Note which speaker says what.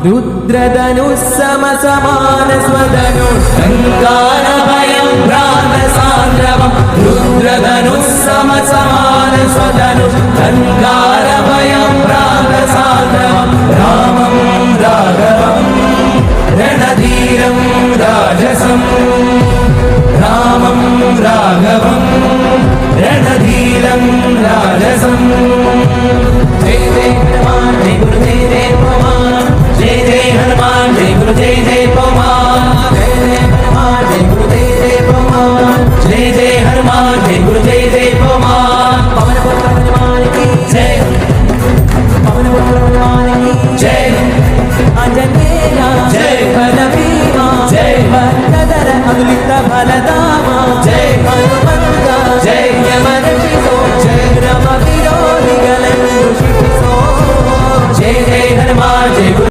Speaker 1: रुद्रधनुस्समसमानस्वधनु शङ्कारभयं भ्रान्तसान्द्रवं रुद्रधनुस्समसमानस्वधनु शङ्कारभयं भ्रान्तसान्द्रवं रामं राघवं रणधीरं राजसं रामं राघवं रणधीरं राजसं जय जय हनुमान जय गुरु जय जय पवन जय जय हनुमान जय गुरु जय जय पवन जय जय हनुमान जय गुरु जय जय पवन जय जय हनुमान जय गुरु जय जय पवन पवन पुत्र हनुमान की जय पवन पुत्र हनुमान की जय आंजनेय जय बलभीमा जय भक्तधर अतुलित बलधामा जय हनुमंत जय यमरक्षितो जय राम विरोधि गलन दुष्टिसो जय जय हनुमान जय